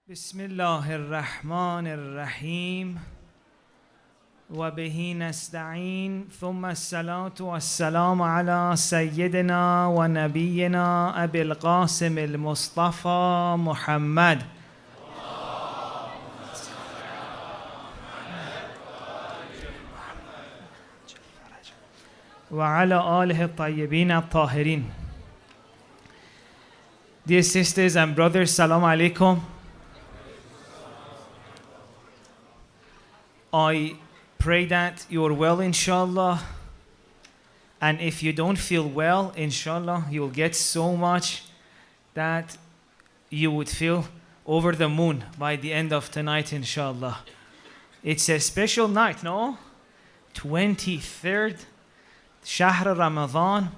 بسم الله الرحمن الرحيم وبه نستعين ثم الصلاة والسلام على سيدنا ونبينا أبي القاسم المصطفى محمد وعلى آله الطيبين الطاهرين. Dear sisters and brothers, Salam alaikum. I pray that you're well, inshallah. And if you don't feel well, inshallah, you'll get so much that you would feel over the moon by the end of tonight, inshallah. It's a special night, no? 23rd Shahr Ramadhan.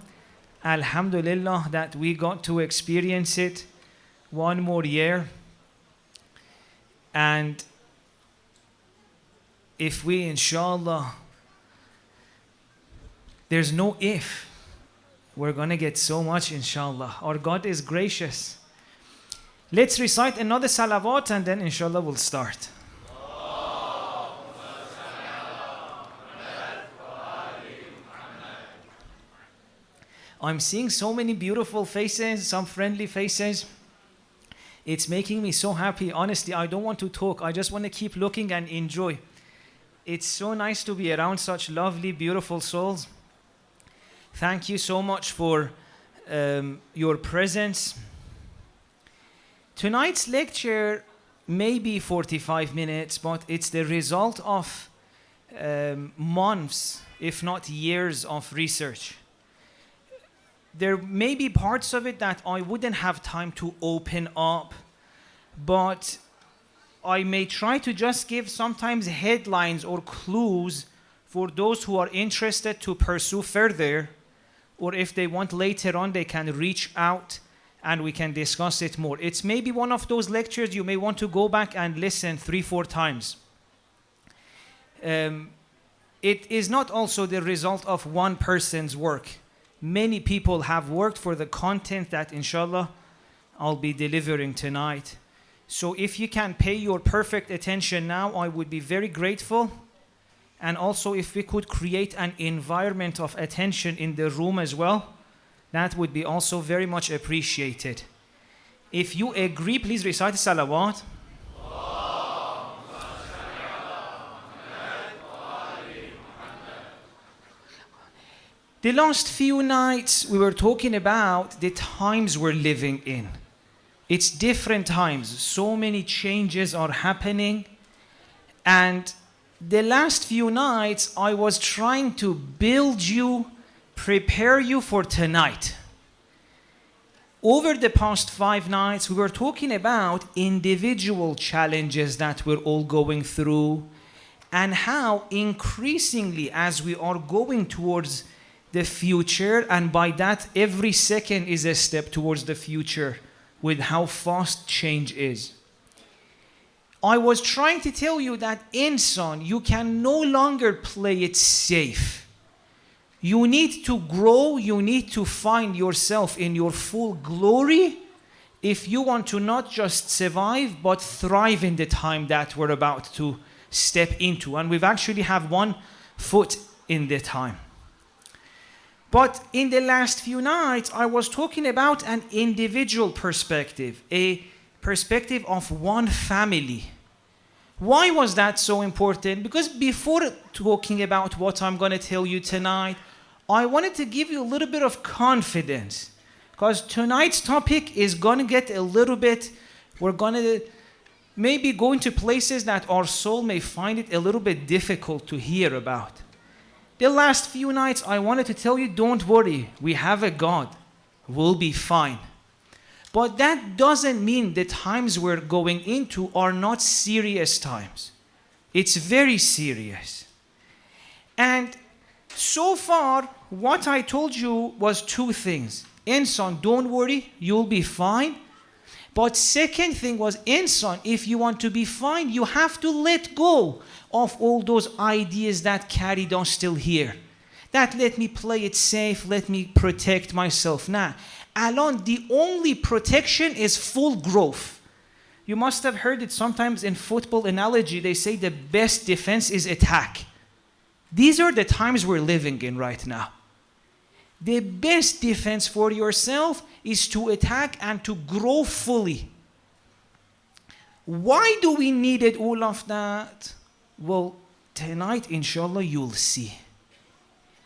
Alhamdulillah that we got to experience it one more year. And if we, inshallah, there's no if, we're going to get so much, inshallah. Our God is gracious. Let's recite another salawat and then, inshallah, we'll start. I'm seeing so many beautiful faces, some friendly faces. It's making me so happy. Honestly, I don't want to talk. I just want to keep looking and enjoy. It's so nice to be around such lovely, beautiful souls. Thank you so much for your presence. Tonight's lecture may be 45 minutes, but it's the result of months, if not years, of research. There may be parts of it that I wouldn't have time to open up, but I may try to just give sometimes headlines or clues for those who are interested to pursue further, or if they want later on, they can reach out and we can discuss it more. It's maybe one of those lectures you may want to go back and listen 3-4 times. It is not also the result of one person's work. Many people have worked for the content that, inshallah, I'll be delivering tonight. So if you can pay your perfect attention now, I would be very grateful. And also if we could create an environment of attention in the room as well, that would be also very much appreciated. If you agree, please recite salawat. The last few nights we were talking about the times we're living in. It's different times. So many changes are happening. And the last few nights, I was trying to build you, prepare you for tonight. Over the past 5 nights, we were talking about individual challenges that we're all going through and how increasingly as we are going towards the future, and by that every second is a step towards the future, with how fast change is. I was trying to tell you that insan, you can no longer play it safe. You need to grow, you need to find yourself in your full glory if you want to not just survive, but thrive in the time that we're about to step into. And we've actually have one foot in the time. But in the last few nights, I was talking about an individual perspective, a perspective of one family. Why was that so important? Because before talking about what I'm going to tell you tonight, I wanted to give you a little bit of confidence. Because tonight's topic is going to get a little bit, we're going to maybe go into places that our soul may find it a little bit difficult to hear about. The last few nights, I wanted to tell you, don't worry, we have a God. We'll be fine. But that doesn't mean the times we're going into are not serious times. It's very serious. And so far, what I told you was 2 things. Insan, don't worry, you'll be fine. But second thing was, insan, if you want to be fine, you have to let go of all those ideas that carried on still here. That let me play it safe, let me protect myself. Nah, alone the only protection is full growth. You must have heard it sometimes in football analogy. They say the best defense is attack. These are the times we're living in right now. The best defense for yourself is to attack and to grow fully. Why do we need it, all of that? Well, tonight, inshallah, you'll see.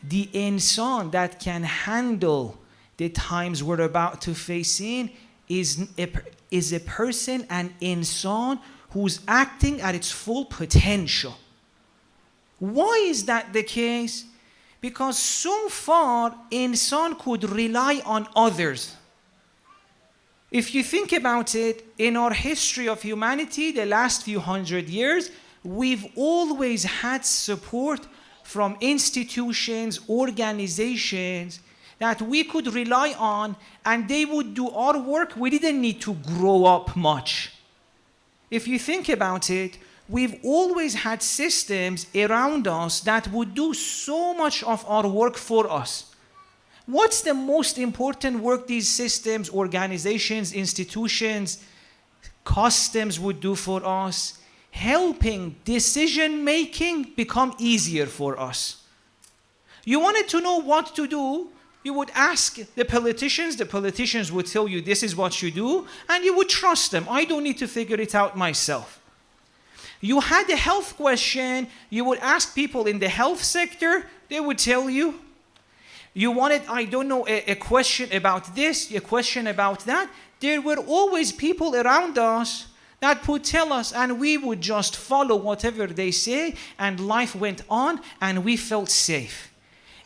The insan that can handle the times we're about to face in is a person, an insan, who's acting at its full potential. Why is that the case? Because so far, insan could rely on others. If you think about it, in our history of humanity, the last few hundred years, we've always had support from institutions, organizations that we could rely on, and they would do our work. We didn't need to grow up much. If you think about it, we've always had systems around us that would do so much of our work for us. What's the most important work these systems, organizations, institutions, customs would do for us? Helping decision-making become easier for us. You wanted to know what to do, you would ask the politicians would tell you this is what you do, and you would trust them. I don't need to figure it out myself. You had a health question, you would ask people in the health sector, they would tell you. You wanted, I don't know, a question about this, a question about that. There were always people around us that would tell us, and we would just follow whatever they say, and life went on, and we felt safe.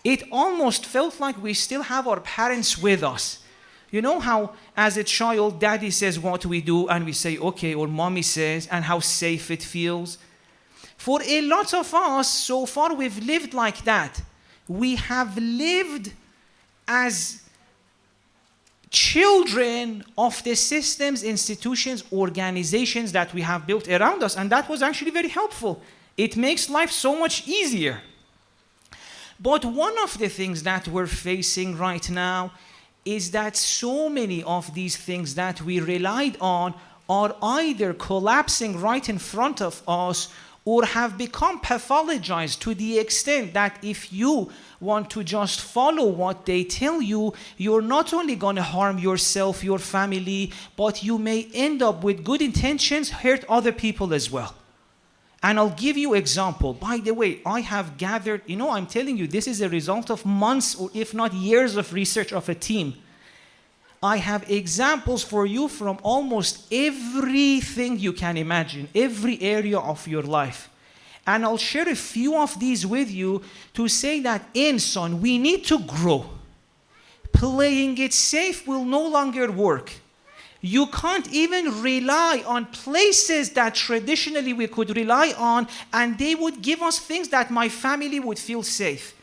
It almost felt like we still have our parents with us. You know how, as a child, daddy says what we do, and we say, okay, or mommy says, and how safe it feels. For a lot of us, so far, we've lived like that. We have lived as children of the systems, institutions, organizations that we have built around us, and that was actually very helpful. It makes life so much easier. But one of the things that we're facing right now is that so many of these things that we relied on are either collapsing right in front of us or have become pathologized to the extent that if you want to just follow what they tell you, you're not only going to harm yourself, your family, but you may end up with good intentions, hurt other people as well. And I'll give you an example. By the way, I have gathered, I'm telling you, this is a result of months or if not years of research of a team. I have examples for you from almost everything you can imagine, every area of your life. And I'll share a few of these with you to say that insan, we need to grow. Playing it safe will no longer work. You can't even rely on places that traditionally we could rely on, and they would give us things that my family would feel safe.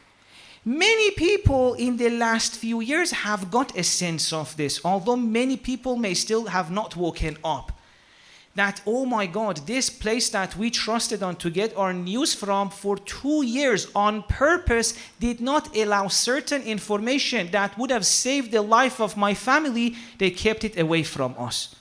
Many people in the last few years have got a sense of this, although many people may still have not woken up. That, oh my God, this place that we trusted on to get our news from for 2 years on purpose did not allow certain information that would have saved the life of my family. They kept it away from us.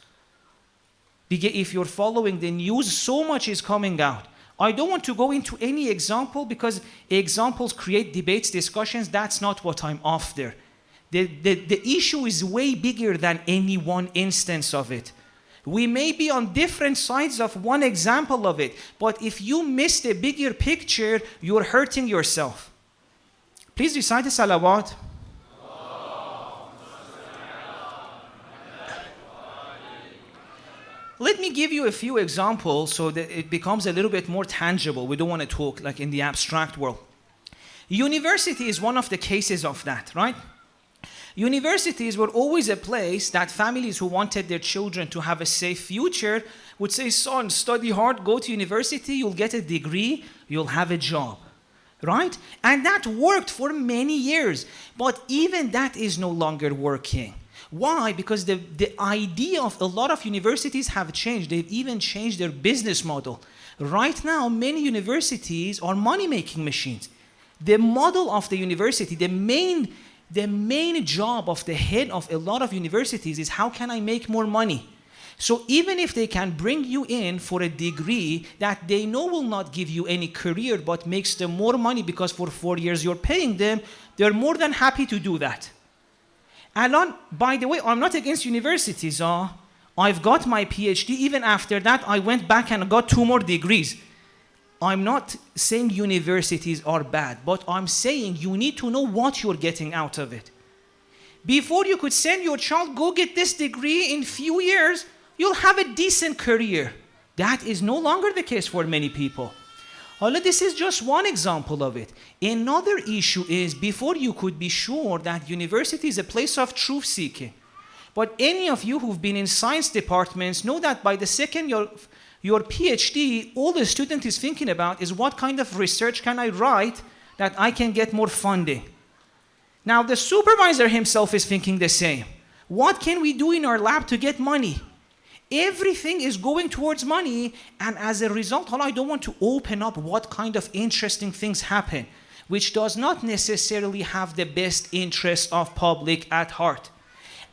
If you're following the news, so much is coming out. I don't want to go into any example because examples create debates, discussions. That's not what I'm after. The issue is way bigger than any one instance of it. We may be on different sides of one example of it, but if you miss the bigger picture, you're hurting yourself. Please recite the salawat. Let me give you a few examples so that it becomes a little bit more tangible. We don't want to talk like in the abstract world. University is one of the cases of that, right? Universities were always a place that families who wanted their children to have a safe future would say, son, study hard, go to university, you'll get a degree, you'll have a job, right? And that worked for many years, but even that is no longer working. Why? Because the idea of a lot of universities have changed. They've even changed their business model. Right now, many universities are money-making machines. The model of the university, the main job of the head of a lot of universities is how can I make more money? So even if they can bring you in for a degree that they know will not give you any career but makes them more money because for 4 years you're paying them, they're more than happy to do that. And by the way, I'm not against universities. I've got my PhD. Even after that, I went back and got 2 more degrees. I'm not saying universities are bad, but I'm saying you need to know what you're getting out of it. Before you could send your child, go get this degree in few years, you'll have a decent career. That is no longer the case for many people. This is just one example of it. Another issue is before you could be sure that university is a place of truth seeking. But any of you who've been in science departments know that by the second your PhD, all the student is thinking about is what kind of research can I write that I can get more funding. Now the supervisor himself is thinking the same. What can we do in our lab to get money? Everything is going towards money, and as a result, I don't want to open up what kind of interesting things happen, which does not necessarily have the best interest of public at heart.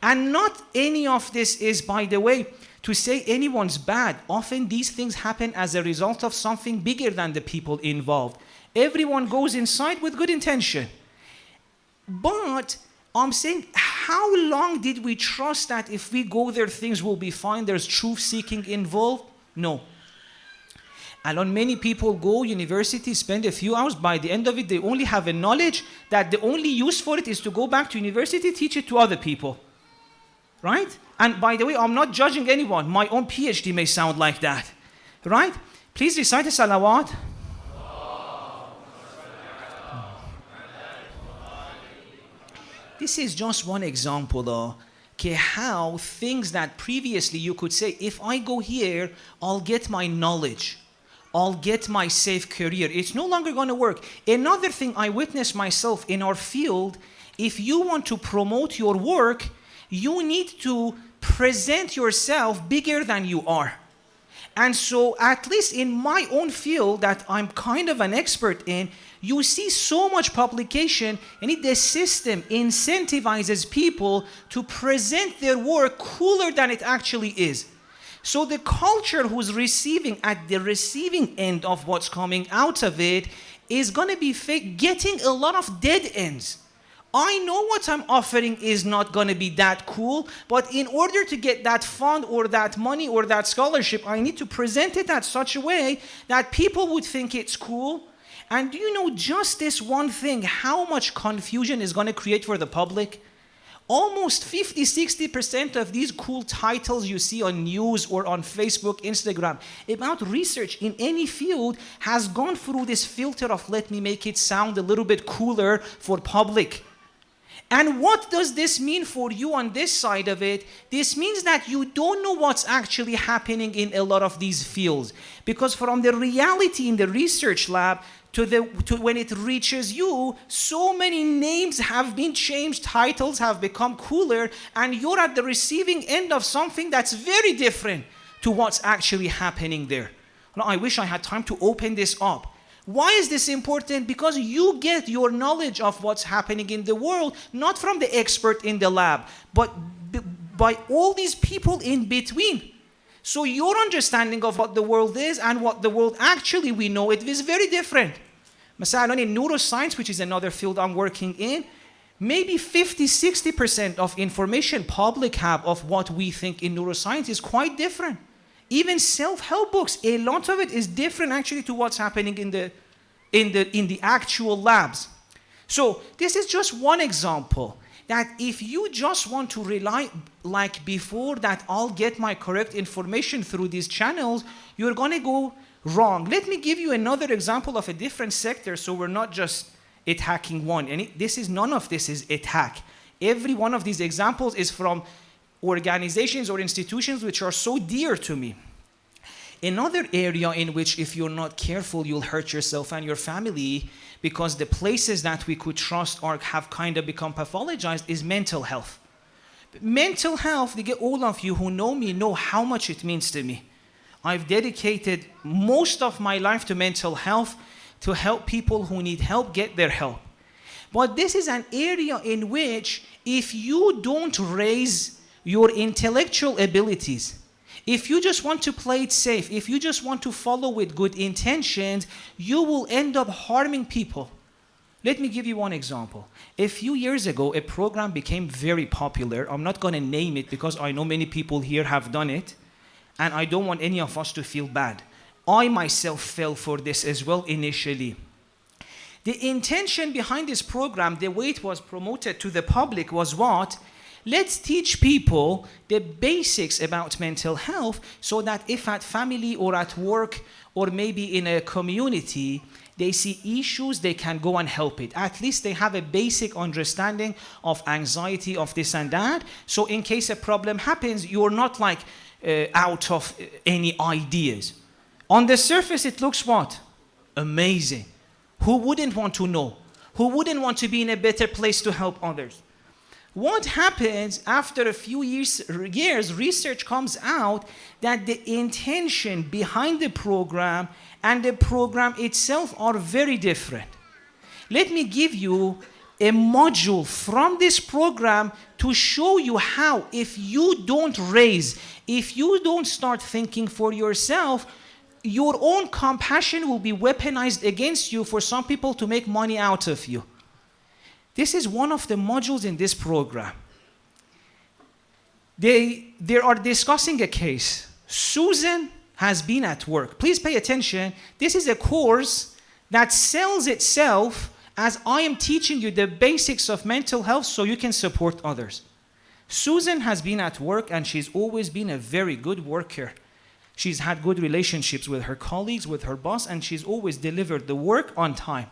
And not any of this is, by the way, to say anyone's bad. Often these things happen as a result of something bigger than the people involved. Everyone goes inside with good intention. But I'm saying, how long did we trust that if we go there, things will be fine, there's truth-seeking involved? No. And on many people go university, spend a few hours, by the end of it, they only have a knowledge that the only use for it is to go back to university, teach it to other people. Right? And by the way, I'm not judging anyone. My own PhD may sound like that. Right? Please recite a salawat. This is just one example though, how things that previously you could say, if I go here, I'll get my knowledge, I'll get my safe career. It's no longer going to work. Another thing I witnessed myself in our field, if you want to promote your work, you need to present yourself bigger than you are. And so at least in my own field that I'm kind of an expert in, you see so much publication, and the system incentivizes people to present their work cooler than it actually is. So the culture who's receiving at the receiving end of what's coming out of it is going to be getting a lot of dead ends. I know what I'm offering is not going to be that cool, but in order to get that fund or that money or that scholarship, I need to present it at such a way that people would think it's cool. And do you know just this one thing, how much confusion is going to create for the public? Almost 50-60% of these cool titles you see on news or on Facebook, Instagram, about research in any field has gone through this filter of let me make it sound a little bit cooler for public. And what does this mean for you on this side of it? This means that you don't know what's actually happening in a lot of these fields. Because from the reality in the research lab to when it reaches you, so many names have been changed, titles have become cooler, and you're at the receiving end of something that's very different to what's actually happening there. Now, I wish I had time to open this up. Why is this important? Because you get your knowledge of what's happening in the world, not from the expert in the lab, but by all these people in between. So your understanding of what the world is and what the world actually we know it is very different. مثلا in neuroscience, which is another field I'm working in, maybe 50-60% of information public have of what we think in neuroscience is quite different. Even self-help books, a lot of it is different actually to what's happening in the actual labs. So this is just one example that if you just want to rely like before that I'll get my correct information through these channels, you're going to go wrong. Let me give you another example of a different sector so we're not just attacking one. And none of this is attack. Every one of these examples is from organizations or institutions which are so dear to me. Another area in which if you're not careful, you'll hurt yourself and your family because the places that we could trust have kind of become pathologized is mental health. Mental health, all of you who know me know how much it means to me. I've dedicated most of my life to mental health to help people who need help get their help. But this is an area in which if you don't raise your intellectual abilities, If you just want to play it safe, if you just want to follow with good intentions, you will end up harming people. Let me give you one example. A few years ago, a program became very popular. I'm not going to name it because I know many people here have done it, and I don't want any of us to feel bad. I myself fell for this as well initially. The intention behind this program, the way it was promoted to the public was what? Let's teach people the basics about mental health so that if at family or at work or maybe in a community, they see issues, they can go and help it. At least they have a basic understanding of anxiety, of this and that. So in case a problem happens, you're not like out of any ideas. On the surface, it looks what? Amazing. Who wouldn't want to know? Who wouldn't want to be in a better place to help others? What happens after a few years, research comes out that the intention behind the program and the program itself are very different. Let me give you a module from this program to show you how, if you don't raise, if you don't start thinking for yourself, your own compassion will be weaponized against you for some people to make money out of you. This is one of the modules in this program. They are discussing a case. Susan has been at work. Please pay attention. This is a course that sells itself as I am teaching you the basics of mental health so you can support others. Susan has been at work and she's always been a very good worker. She's had good relationships with her colleagues, with her boss, and she's always delivered the work on time.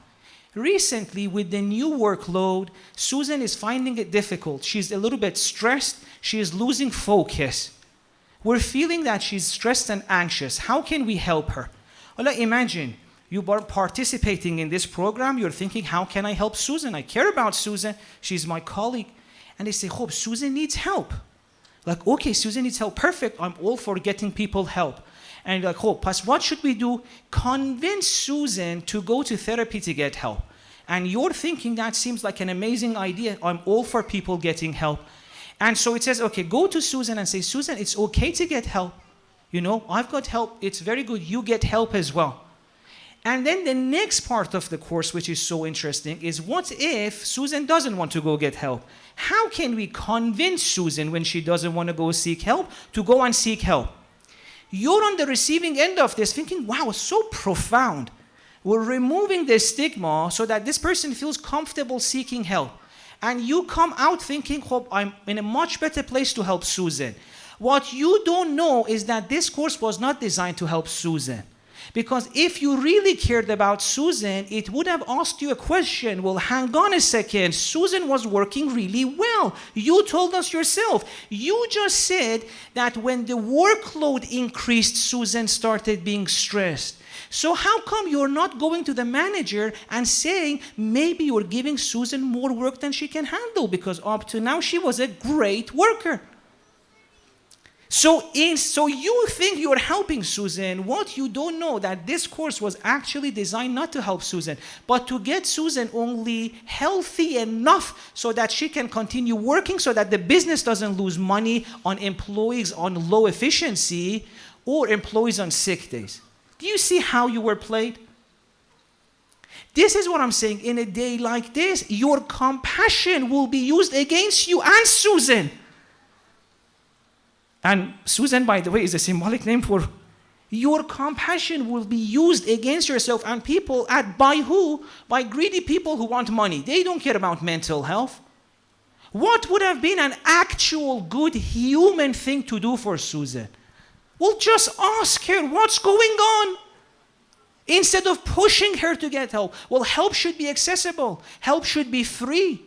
Recently, with the new workload, Susan is finding it difficult. She's a little bit stressed. She is losing focus. We're feeling that she's stressed and anxious. How can we help her? Well, imagine you are participating in this program. You're thinking, how can I help Susan? I care about Susan. She's my colleague. And they say, hope Susan needs help. Like, okay, Susan needs help. Perfect. I'm all for getting people help. And like, oh, Pastor, what should we do? Convince Susan to go to therapy to get help. And you're thinking that seems like an amazing idea. I'm all for people getting help. And so it says, okay, go to Susan and say, Susan, it's okay to get help. You know, I've got help. It's very good. You get help as well. And then the next part of the course, which is so interesting, is what if Susan doesn't want to go get help? How can we convince Susan when she doesn't want to go seek help to go and seek help? You're on the receiving end of this thinking, wow, it's so profound. We're removing the stigma so that this person feels comfortable seeking help. And you come out thinking, hope I'm in a much better place to help Susan. What you don't know is that this course was not designed to help Susan. Because if you really cared about Susan, it would have asked you a question. Well, hang on a second. Susan was working really well. You told us yourself. You just said that when the workload increased, Susan started being stressed. So how come you're not going to the manager and saying, maybe you're giving Susan more work than she can handle because up to now she was a great worker? So you think you're helping Susan. What you don't know that this course was actually designed not to help Susan, but to get Susan only healthy enough so that she can continue working, so that the business doesn't lose money on employees on low efficiency or employees on sick days. Do you see how you were played? This is what I'm saying. In a day like this, your compassion will be used against you and Susan. And Susan, by the way, is a symbolic name for your compassion will be used against yourself and people by who? By greedy people who want money. They don't care about mental health. What would have been an actual good human thing to do for Susan? Well, just ask her what's going on. Instead of pushing her to get help. Well, help should be accessible. Help should be free.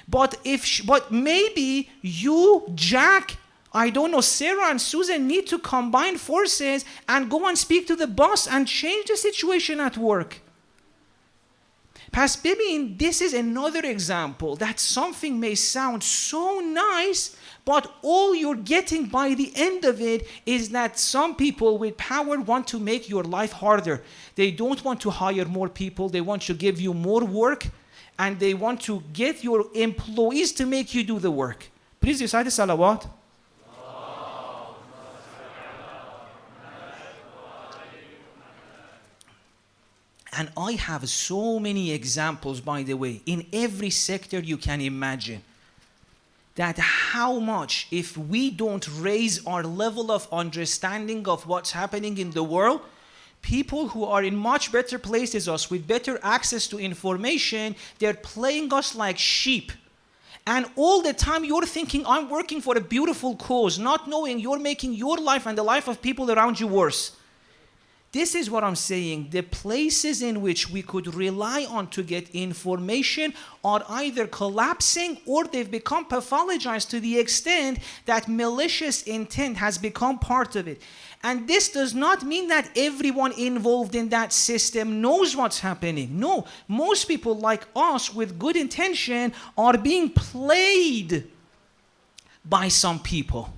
But maybe you, Jack, I don't know, Sarah and Susan need to combine forces and go and speak to the boss and change the situation at work. Past Bibin, this is another example that something may sound so nice, but all you're getting by the end of it is that some people with power want to make your life harder. They don't want to hire more people. They want to give you more work, and they want to get your employees to make you do the work. Please recite the salawat. And I have so many examples, by the way, in every sector you can imagine, that how much, if we don't raise our level of understanding of what's happening in the world, people who are in much better places us with better access to information, they're playing us like sheep. And all the time you're thinking, I'm working for a beautiful cause, not knowing you're making your life and the life of people around you worse. This is what I'm saying. The places in which we could rely on to get information are either collapsing or they've become pathologized to the extent that malicious intent has become part of it. And this does not mean that everyone involved in that system knows what's happening. No, most people like us with good intention are being played by some people.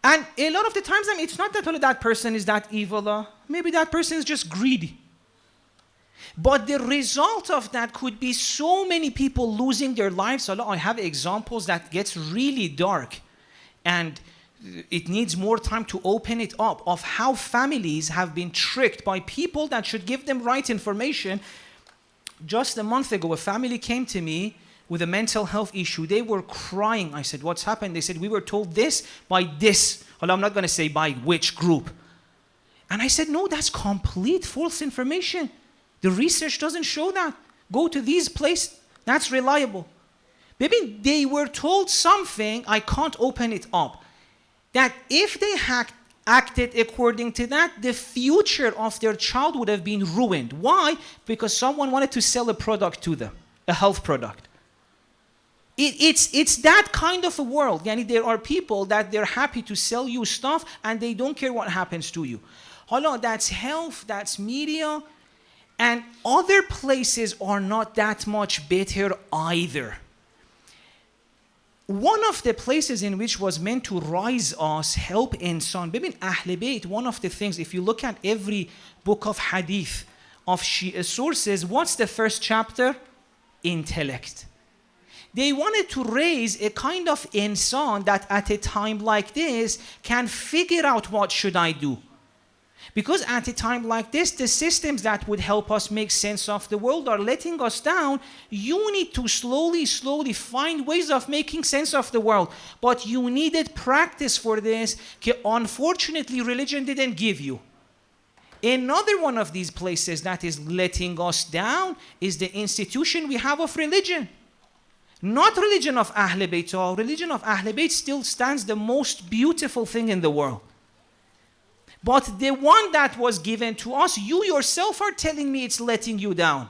And a lot of the times, it's not that only that person is that evil. Maybe that person is just greedy. But the result of that could be so many people losing their lives. I have examples that gets really dark. And it needs more time to open it up of how families have been tricked by people that should give them right information. Just a month ago, a family came to me with a mental health issue. They were crying. I said, what's happened? They said, we were told this by this. Well, I'm not going to say by which group. And I said, no, that's complete false information. The research doesn't show that. Go to these places. That's reliable. Maybe they were told something, I can't open it up, that if they acted according to that, the future of their child would have been ruined. Why? Because someone wanted to sell a product to them, a health product. It's that kind of a world. Yani there are people that they're happy to sell you stuff and they don't care what happens to you. Hold that's health, that's media, and other places are not that much better either. One of the places in which was meant to rise us, help insan, Bibin Ahl Bayt, one of the things, if you look at every book of hadith of Shia sources, what's the first chapter? Intellect. They wanted to raise a kind of insan that at a time like this can figure out what should I do. Because at a time like this, the systems that would help us make sense of the world are letting us down. You need to slowly find ways of making sense of the world. But you needed practice for this, unfortunately religion didn't give you. Another one of these places that is letting us down is the institution we have of religion. Not religion of Ahl Bayt. Religion of Ahl Bayt still stands the most beautiful thing in the world. But the one that was given to us, you yourself are telling me it's letting you down.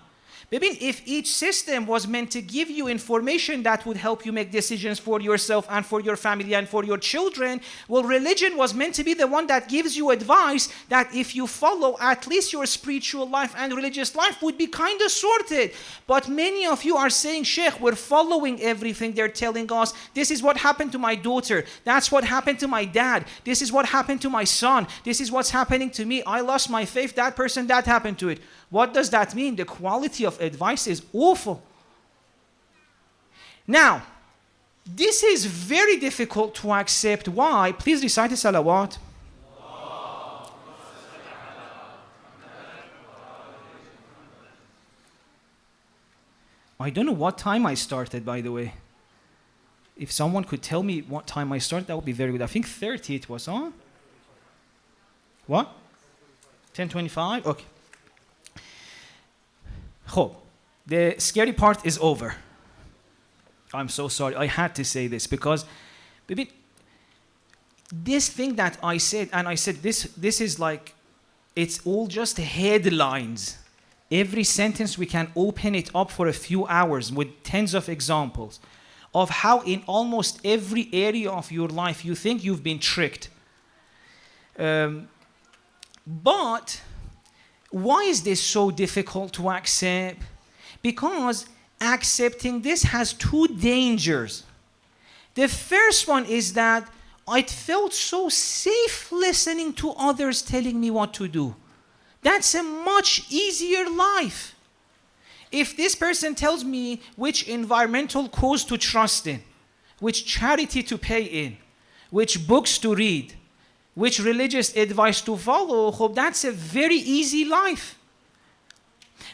Maybe if each system was meant to give you information that would help you make decisions for yourself and for your family and for your children, well, religion was meant to be the one that gives you advice that if you follow, at least your spiritual life and religious life would be kind of sorted. But many of you are saying, Sheikh, we're following everything they're telling us. This is what happened to my daughter. That's what happened to my dad. This is what happened to my son. This is what's happening to me. I lost my faith. That person, that happened to it. What does that mean? The quality of advice is awful. Now, this is very difficult to accept. Why? Please recite the salawat. I don't know what time I started, by the way. If someone could tell me what time I started, that would be very good. I think 30 it was, huh? What? 10:25? Okay. The scary part is over. I'm so sorry. I had to say this because maybe this thing that I said, and I said this is like, it's all just headlines. Every sentence we can open it up for a few hours with tens of examples of how in almost every area of your life you think you've been tricked. But why is this so difficult to accept? Because accepting this has two dangers. The first one is that I felt so safe listening to others telling me what to do. That's a much easier life. If this person tells me which environmental cause to trust in, which charity to pay in, which books to read, which religious advice to follow, that's a very easy life.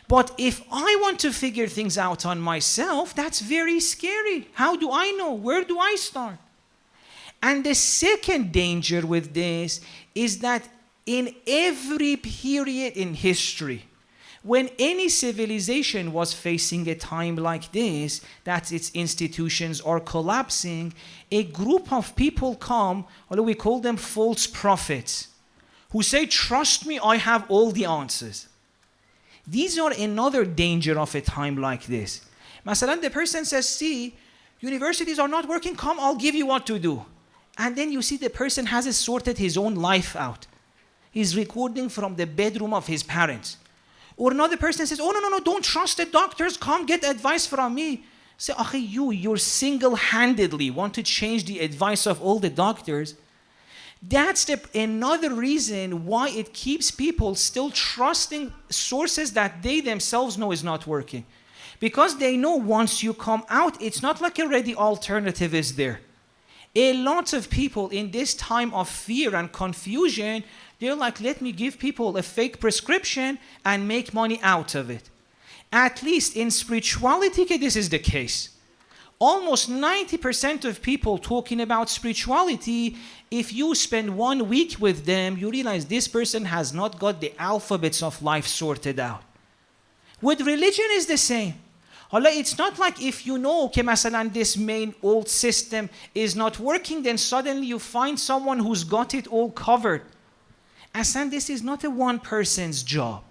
But if I want to figure things out on myself, that's very scary. How do I know? Where do I start? And the second danger with this is that in every period in history, when any civilization was facing a time like this, that its institutions are collapsing, a group of people come, although we call them false prophets, who say, trust me, I have all the answers. These are another danger of a time like this. Masalan, the person says, see, universities are not working, come, I'll give you what to do. And then you see the person hasn't sorted his own life out. He's recording from the bedroom of his parents. Or another person says, oh, no, don't trust the doctors, come get advice from me. Say, you're single-handedly want to change the advice of all the doctors. That's another reason why it keeps people still trusting sources that they themselves know is not working. Because they know once you come out, it's not like a ready alternative is there. A lot of people in this time of fear and confusion, they're like, let me give people a fake prescription and make money out of it. At least in spirituality, this is the case. Almost 90% of people talking about spirituality, if you spend 1 week with them, you realize this person has not got the alphabets of life sorted out. With religion is the same. It's not like if you know, this main old system is not working, then suddenly you find someone who's got it all covered. Asan, this is not a one person's job.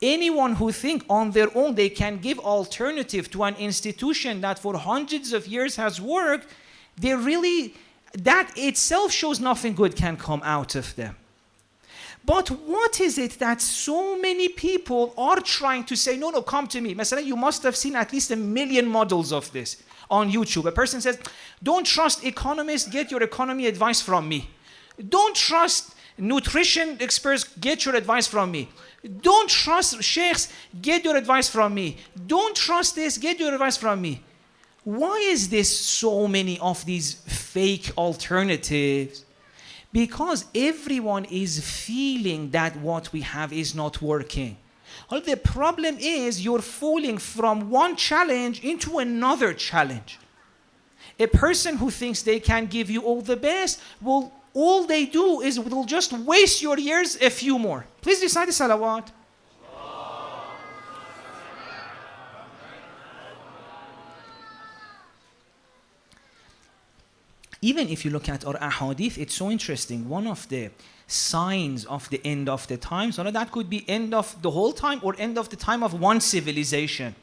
Anyone who think on their own they can give alternative to an institution that for hundreds of years has worked, that itself shows nothing good can come out of them. But what is it that so many people are trying to say, no, come to me. Mesela, you must have seen at least 1 million models of this on YouTube. A person says, don't trust economists, get your economy advice from me. Don't trust nutrition experts, get your advice from me. Don't trust sheikhs, get your advice from me. Don't trust this, get your advice from me. Why is this so many of these fake alternatives? Because everyone is feeling that what we have is not working. Well, the problem is you're falling from one challenge into another challenge. A person who thinks they can give you all the best, well, all they do is will just waste your years a few more. Please recite the salawat. Even if you look at our ahadith, it's so interesting. One of the signs of the end of the times, that could be end of the whole time or end of the time of one civilization,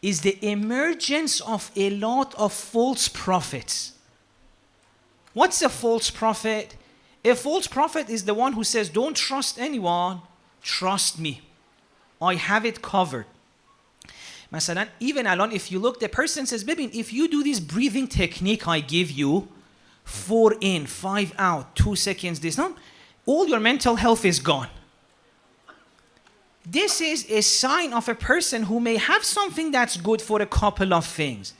is the emergence of a lot of false prophets. What's a false prophet? A false prophet is the one who says, don't trust anyone, trust me. I have it covered. Masalan, even alone, if you look, the person says, baby, if you do this breathing technique I give you, 4 in, 5 out, 2 seconds, this, no, all your mental health is gone. This is a sign of a person who may have something that's good for a couple of things.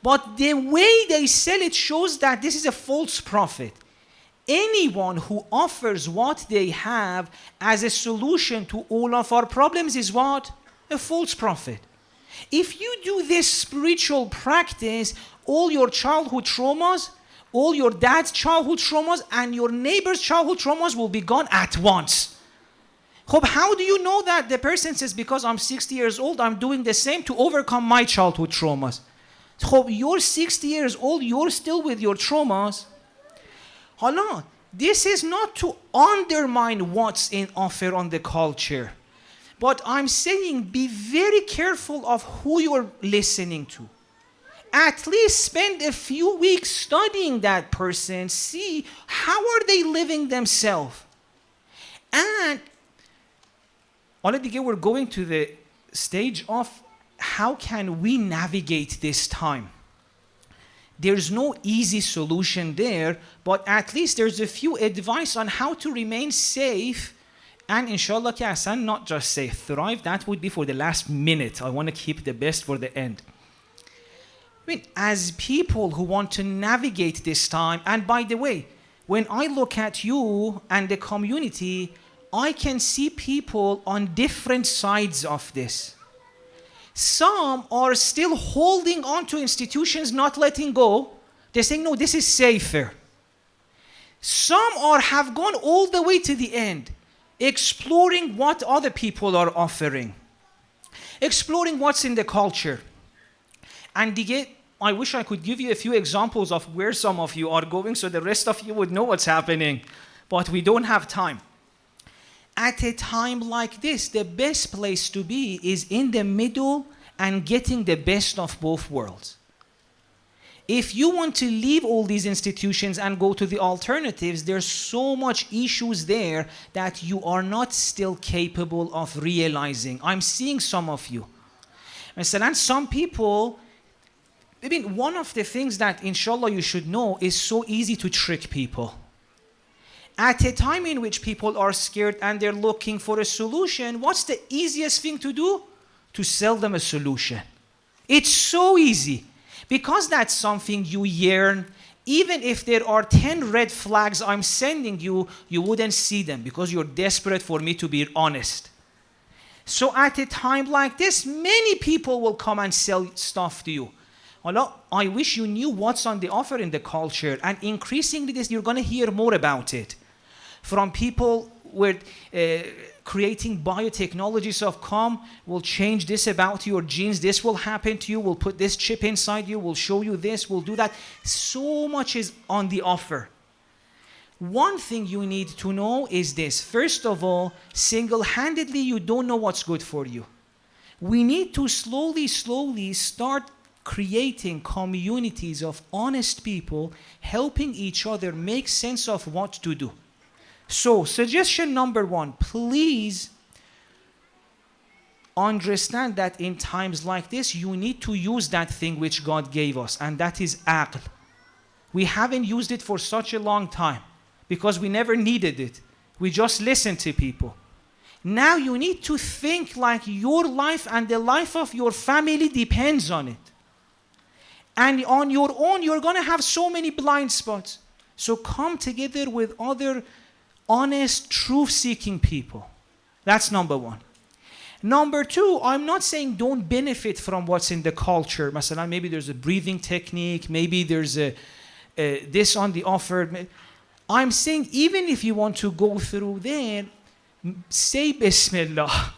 But the way they sell it shows that this is a false prophet. Anyone who offers what they have as a solution to all of our problems is what? A false prophet. If you do this spiritual practice, all your childhood traumas, all your dad's childhood traumas, and your neighbor's childhood traumas will be gone at once. How do you know that? The person says, because I'm 60 years old, I'm doing the same to overcome my childhood traumas. You're 60 years old, you're still with your traumas. This is not to undermine what's in offer on the culture. But I'm saying be very careful of who you're listening to. At least spend a few weeks studying that person, see how are they living themselves. And already we're going to the stage of how can we navigate this time. There's no easy solution there, but at least there's a few advice on how to remain safe. And inshallah, not just say thrive, that would be for the last minute. I want to keep the best for the end. As people who want to navigate this time, and by the way, when I look at you and the community, I can see people on different sides of this. Some are still holding on to institutions, not letting go. They're saying, no, this is safer. Some have gone all the way to the end, exploring what other people are offering, exploring what's in the culture. And I wish I could give you a few examples of where some of you are going so the rest of you would know what's happening, but we don't have time. At a time like this, the best place to be is in the middle and getting the best of both worlds. If you want to leave all these institutions and go to the alternatives, there's so much issues there that you are not still capable of realizing. I'm seeing some of you. And some people, one of the things that inshallah you should know is so easy to trick people. At a time in which people are scared and they're looking for a solution, what's the easiest thing to do? To sell them a solution. It's so easy. Because that's something you yearn, even if there are 10 red flags I'm sending you, you wouldn't see them because you're desperate for me to be honest. So at a time like this, many people will come and sell stuff to you. Allah, I wish you knew what's on the offer in the culture, and increasingly you're going to hear more about it. From people where creating biotechnologies have come, will change this about your genes, this will happen to you, we'll put this chip inside you, we'll show you this, we'll do that. So much is on the offer. One thing you need to know is this. First of all, single-handedly, you don't know what's good for you. We need to slowly start creating communities of honest people, helping each other make sense of what to do. So, suggestion number 1, please understand that in times like this, you need to use that thing which God gave us, and that is aql. We haven't used it for such a long time because we never needed it. We just listened to people. Now you need to think like your life and the life of your family depends on it. And on your own, you're going to have so many blind spots. So come together with other honest, truth-seeking people. That's number 1. Number 2, I'm not saying don't benefit from what's in the culture. Masalan, maybe there's a breathing technique, maybe there's this on the offer. I'm saying even if you want to go through there, say Bismillah.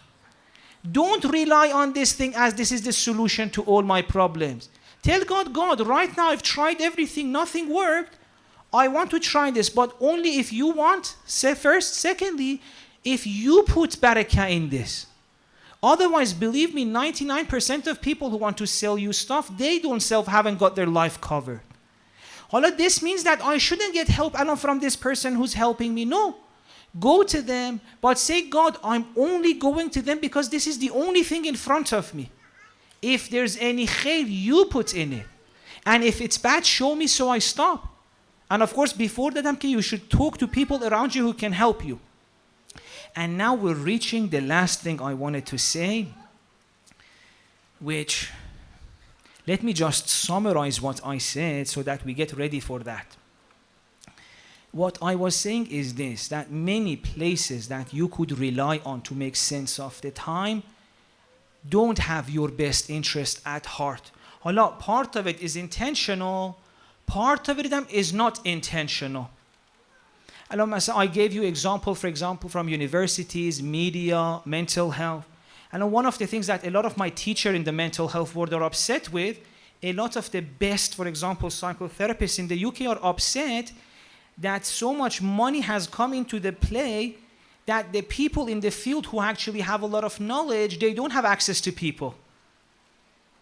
Don't rely on this thing as this is the solution to all my problems. Tell God, right now I've tried everything, nothing worked. I want to try this, but only if you want, say first. Secondly, if you put barakah in this. Otherwise, believe me, 99% of people who want to sell you stuff, they themselves haven't got their life covered. All of this means that I shouldn't get help from this person who's helping me. No. Go to them, but say, God, I'm only going to them because this is the only thing in front of me. If there's any khair, you put in it. And if it's bad, show me so I stop. And of course, before that, you should talk to people around you who can help you. And now we're reaching the last thing I wanted to say, which, let me just summarize what I said so that we get ready for that. What I was saying is this, that many places that you could rely on to make sense of the time don't have your best interest at heart. Allah, part of it is intentional, part of it is not intentional. I gave you example, for example, from universities, media, mental health. And one of the things that a lot of my teachers in the mental health world are upset with, a lot of the best, for example, psychotherapists in the UK are upset that so much money has come into the play that the people in the field who actually have a lot of knowledge, they don't have access to people.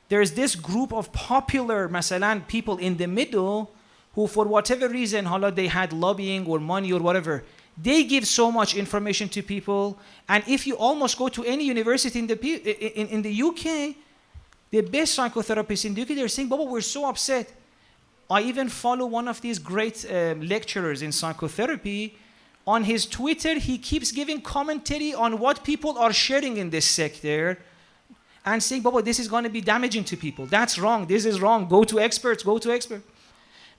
There's this group of popular, masalan, people in the middle who for whatever reason, they had lobbying or money or whatever, they give so much information to people. And if you almost go to any university in the UK, the best psychotherapists in the UK, they're saying, Baba, we're so upset. I even follow one of these great lecturers in psychotherapy. On his Twitter, he keeps giving commentary on what people are sharing in this sector and saying, Baba, this is going to be damaging to people. That's wrong. This is wrong. Go to experts. Go to experts.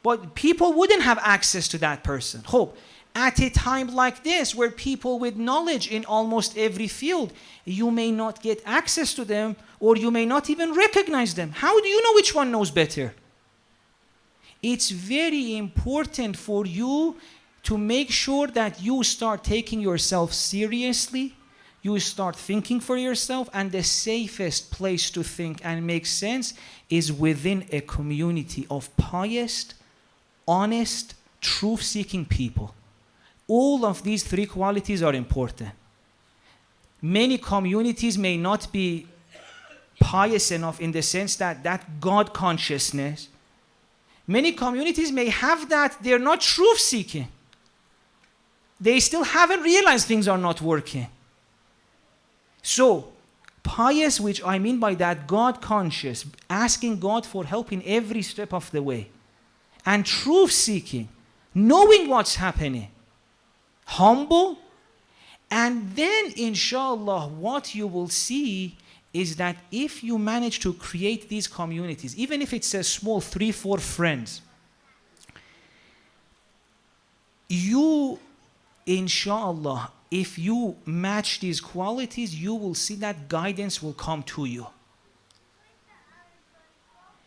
But people wouldn't have access to that person. Hope. At a time like this, where people with knowledge in almost every field, you may not get access to them, or you may not even recognize them. How do you know which one knows better? It's very important for you to make sure that you start taking yourself seriously, you start thinking for yourself, and the safest place to think and make sense is within a community of pious, honest, truth-seeking people. All of these three qualities are important. Many communities may not be pious enough in the sense that God consciousness. Many communities may have that, they're not truth-seeking. They still haven't realized things are not working. So, pious, which I mean by that, God conscious, asking God for help in every step of the way. And truth-seeking, knowing what's happening. Humble. And then, inshallah, what you will see is that if you manage to create these communities, even if it's a small 3-4 friends, you, inshallah, if you match these qualities, you will see that guidance will come to you.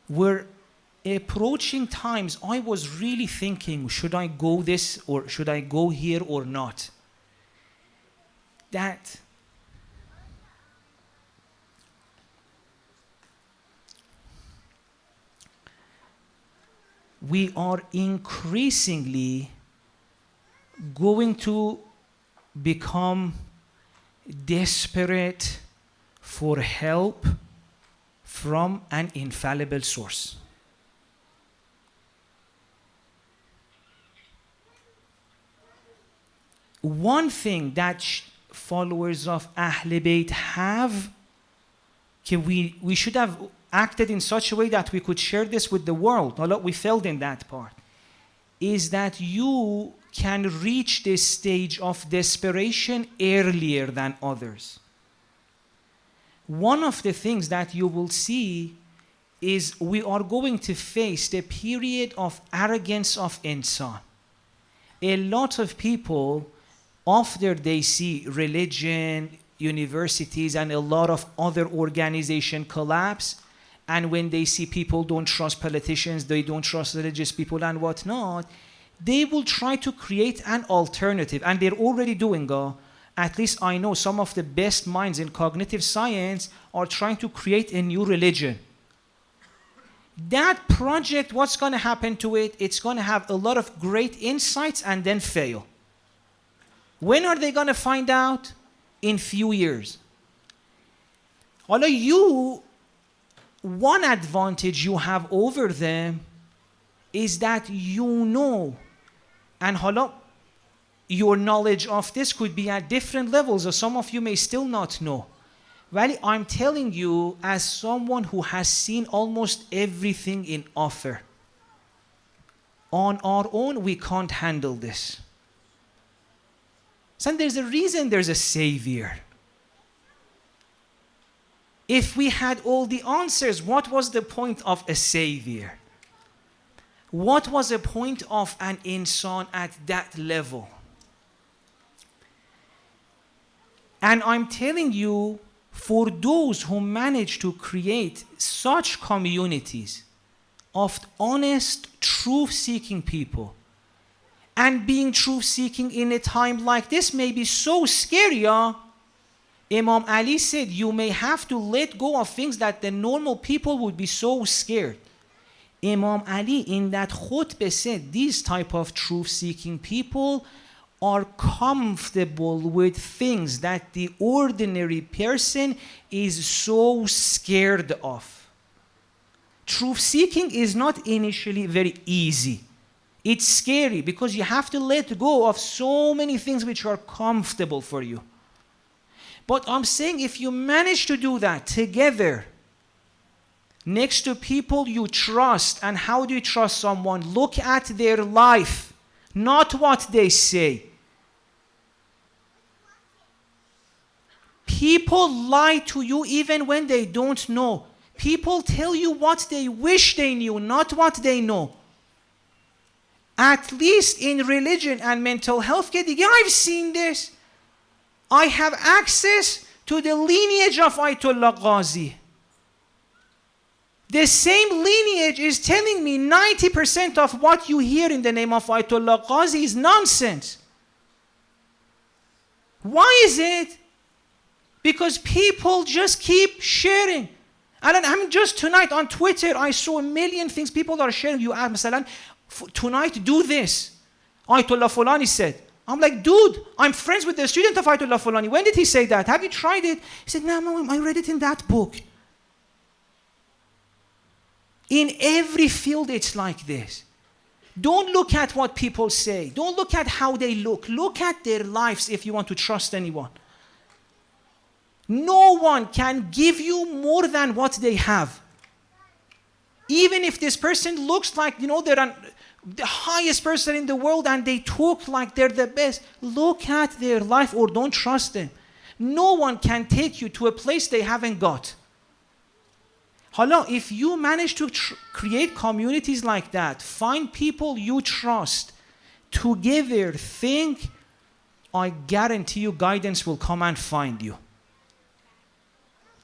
We're approaching times, I was really thinking, should I go this or should I go here or not? That we are increasingly going to become desperate for help from an infallible source. One thing that followers of Ahl Bayt have, we should have acted in such a way that we could share this with the world. A lot we failed in that part. Is that you can reach this stage of desperation earlier than others. One of the things that you will see is we are going to face the period of arrogance of insan. A lot of people, after they see religion, universities, and a lot of other organizations collapse, and when they see people don't trust politicians, they don't trust religious people and whatnot, they will try to create an alternative. And they're already doing at least I know some of the best minds in cognitive science are trying to create a new religion. That project, what's going to happen to it? It's going to have a lot of great insights and then fail. When are they going to find out? In few years. Although one advantage you have over them is that you know, and your knowledge of this could be at different levels, or some of you may still not know. Well, I'm telling you, as someone who has seen almost everything in offer, on our own, we can't handle this. So there's a reason there's a savior. If we had all the answers, what was the point of a savior? What was the point of an insan at that level? And I'm telling you, for those who manage to create such communities of honest, truth-seeking people, and being truth-seeking in a time like this may be so scary. Imam Ali said, you may have to let go of things that the normal people would be so scared. Imam Ali in that khutbah said, these type of truth-seeking people are comfortable with things that the ordinary person is so scared of. Truth-seeking is not initially very easy. It's scary because you have to let go of so many things which are comfortable for you. But I'm saying if you manage to do that together, next to people you trust, and how do you trust someone? Look at their life, not what they say. People lie to you even when they don't know. People tell you what they wish they knew, not what they know. At least in religion and mental health care, I've seen this. I have access to the lineage of Ayatollah Ghazi. The same lineage is telling me 90% of what you hear in the name of Ayatollah Ghazi is nonsense. Why is it? Because people just keep sharing. And just tonight on Twitter, I saw a million things people are sharing. You ask, tonight do this. Ayatollah Fulani said. I'm like, dude, I'm friends with the student of Ayatollah Fulani. When did he say that? Have you tried it? He said, no, I read it in that book. In every field, it's like this. Don't look at what people say. Don't look at how they look. Look at their lives if you want to trust anyone. No one can give you more than what they have. Even if this person looks like, they're the highest person in the world and they talk like they're the best. Look at their life or don't trust them. No one can take you to a place they haven't got. Hala, if you manage to create communities like that, find people you trust, together think, I guarantee you guidance will come and find you.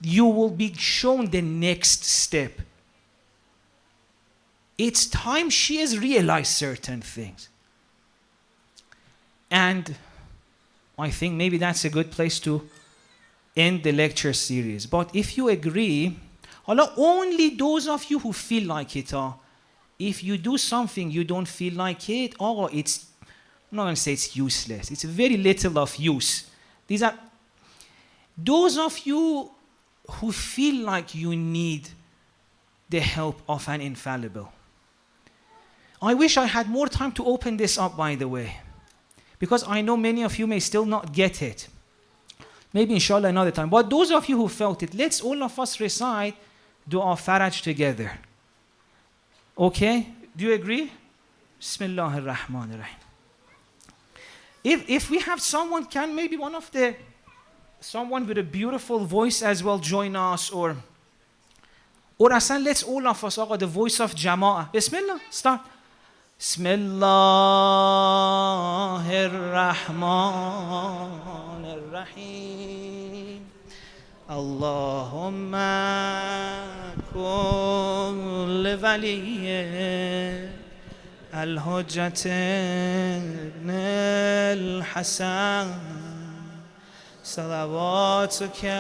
You will be shown the next step. It's time she has realized certain things. And I think maybe that's a good place to end the lecture series. But if you agree, only those of you who feel like it are, if you do something you don't feel like it, it's, I'm not going to say it's useless. It's very little of use. These are those of you who feel like you need the help of an infallible. I wish I had more time to open this up, by the way, because I know many of you may still not get it. Maybe inshallah another time. But those of you who felt it, let's all of us recite Dua Faraj together. Okay? Do you agree? Bismillah ar-Rahman ar-Rahim. If we have someone, can maybe someone with a beautiful voice as well join us, or Asan, let's all of us, the voice of Jama'ah. Bismillah, start. Bismillah ar-Rahman ar-Rahim. Allahumma kun li waliyyi al-hujjat al-Hasan salawatuka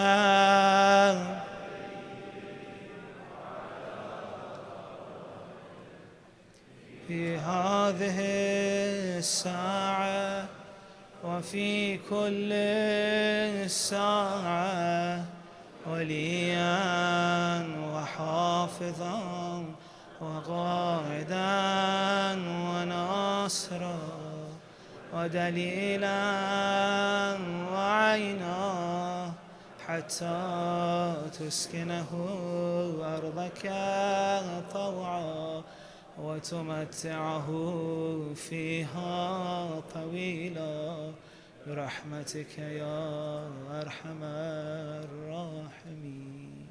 في هذه الساعة وفي كل ساعة وليا وحافظا وقائدا وناصرا ودليلا وعينا حتى تسكنه أرضك طوعا وتمتعه فيها طويلا برحمتك يا أرحم الراحمين.